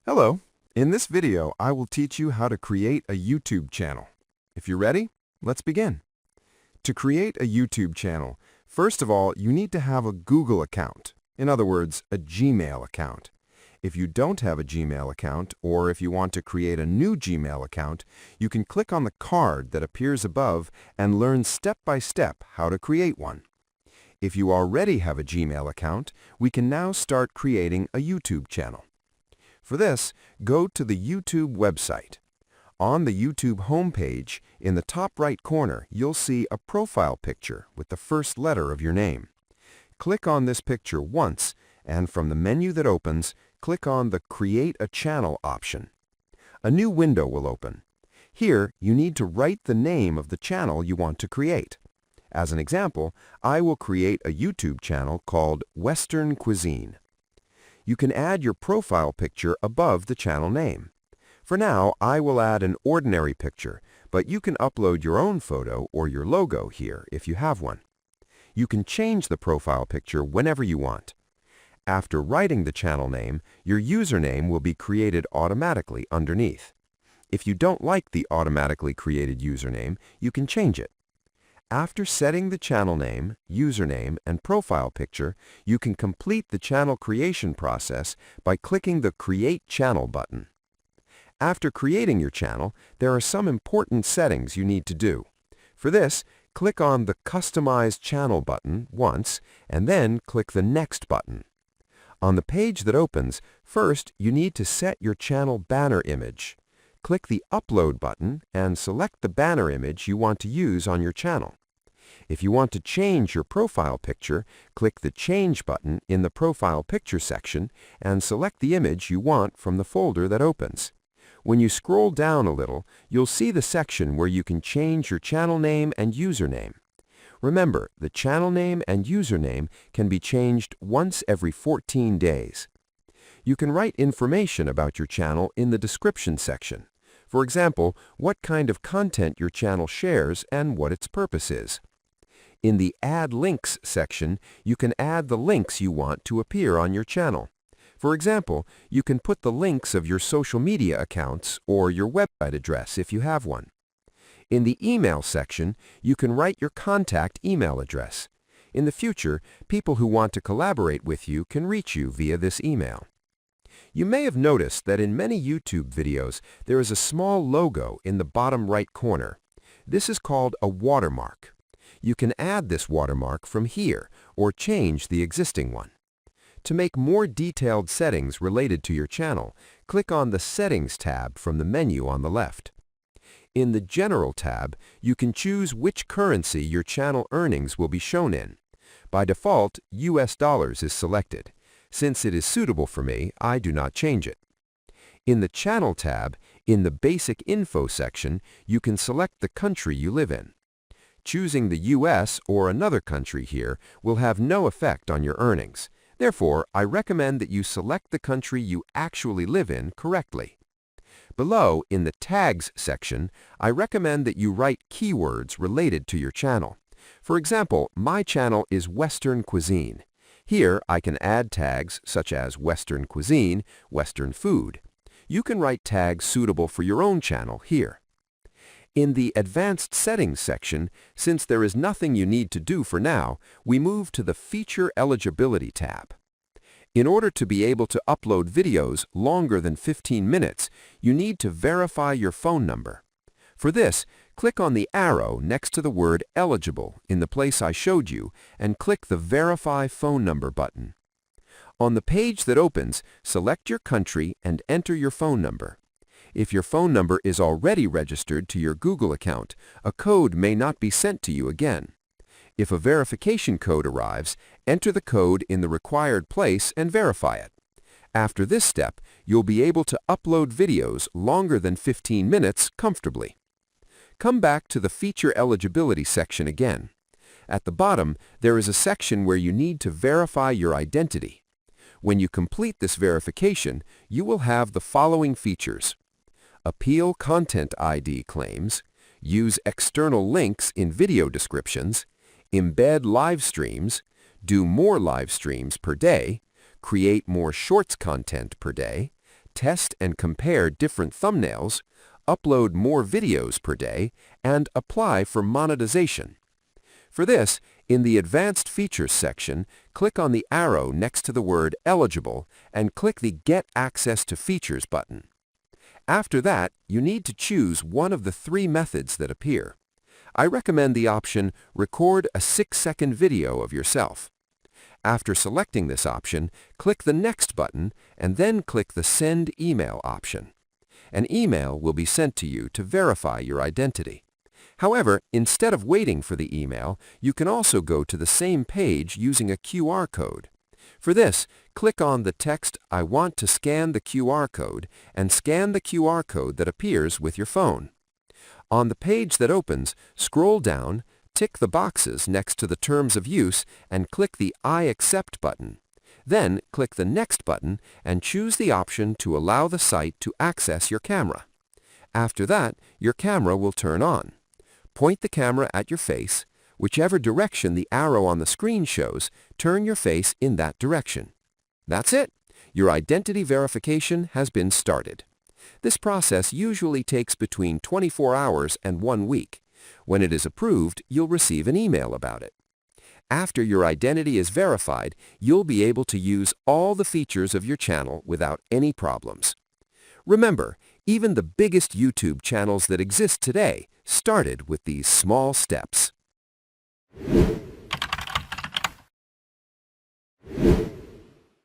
Hello. In this video, I will teach you how to create a YouTube channel. If you're ready, let's begin. To create a YouTube channel, first of all, you need to have a Google account. In other words, a Gmail account. If you don't have a Gmail account, or if you want to create a new Gmail account, you can click on the card that appears above and learn step-by-step how to create one. If you already have a Gmail account, we can now start creating a YouTube channel. For this, go to the YouTube website. On the YouTube homepage, in the top right corner, you'll see a profile picture with the first letter of your name. Click on this picture once, and from the menu that opens, click on the Create a Channel option. A new window will open. Here, you need to write the name of the channel you want to create. As an example, I will create a YouTube channel called Western Cuisine. You can add your profile picture above the channel name. For now, I will add an ordinary picture, but you can upload your own photo or your logo here if you have one. You can change the profile picture whenever you want. After writing the channel name, your username will be created automatically underneath. If you don't like the automatically created username, you can change it. After setting the channel name, username, and profile picture, you can complete the channel creation process by clicking the Create Channel button. After creating your channel, there are some important settings you need to do. For this, click on the Customize Channel button once, and then click the Next button. On the page that opens, first you need to set your channel banner image. Click the Upload button and select the banner image you want to use on your channel. If you want to change your profile picture, click the Change button in the Profile Picture section and select the image you want from the folder that opens. When you scroll down a little, you'll see the section where you can change your channel name and username. Remember, the channel name and username can be changed once every 14 days. You can write information about your channel in the description section. For example, what kind of content your channel shares and what its purpose is. In the Add Links section, you can add the links you want to appear on your channel. For example, you can put the links of your social media accounts or your website address if you have one. In the Email section, you can write your contact email address. In the future, people who want to collaborate with you can reach you via this email. You may have noticed that in many YouTube videos, there is a small logo in the bottom right corner. This is called a watermark. You can add this watermark from here or change the existing one. To make more detailed settings related to your channel, click on the Settings tab from the menu on the left. In the General tab, you can choose which currency your channel earnings will be shown in. By default, US dollars is selected. Since it is suitable for me, I do not change it. In the Channel tab, in the Basic Info section, you can select the country you live in. Choosing the US or another country here will have no effect on your earnings. Therefore, I recommend that you select the country you actually live in correctly. Below, in the Tags section, I recommend that you write keywords related to your channel. For example, my channel is Western Cuisine. Here, I can add tags such as Western Cuisine, Western Food. You can write tags suitable for your own channel here. In the Advanced Settings section, since there is nothing you need to do for now, we move to the Feature Eligibility tab. In order to be able to upload videos longer than 15 minutes, you need to verify your phone number. For this, click on the arrow next to the word Eligible in the place I showed you and click the Verify Phone Number button. On the page that opens, select your country and enter your phone number. If your phone number is already registered to your Google account, a code may not be sent to you again. If a verification code arrives, enter the code in the required place and verify it. After this step, you'll be able to upload videos longer than 15 minutes comfortably. Come back to the Feature Eligibility section again. At the bottom, there is a section where you need to verify your identity. When you complete this verification, you will have the following features: appeal Content ID claims, use external links in video descriptions, embed live streams, do more live streams per day, create more shorts content per day, test and compare different thumbnails, upload more videos per day, and apply for monetization. For this, in the Advanced Features section, click on the arrow next to the word Eligible and click the Get Access to Features button. After that, you need to choose one of the 3 methods that appear. I recommend the option Record a 6-second video of yourself. After selecting this option, click the Next button and then click the Send Email option. An email will be sent to you to verify your identity. However, instead of waiting for the email, you can also go to the same page using a QR code. For this, click on the text "I want to scan the QR code" and scan the QR code that appears with your phone. On the page that opens, scroll down, tick the boxes next to the Terms of Use and click the I Accept button. Then click the Next button and choose the option to allow the site to access your camera. After that, your camera will turn on. Point the camera at your face. Whichever direction the arrow on the screen shows, turn your face in that direction. That's it! Your identity verification has been started. This process usually takes between 24 hours and 1 week. When it is approved, you'll receive an email about it. After your identity is verified, you'll be able to use all the features of your channel without any problems. Remember, even the biggest YouTube channels that exist today started with these small steps.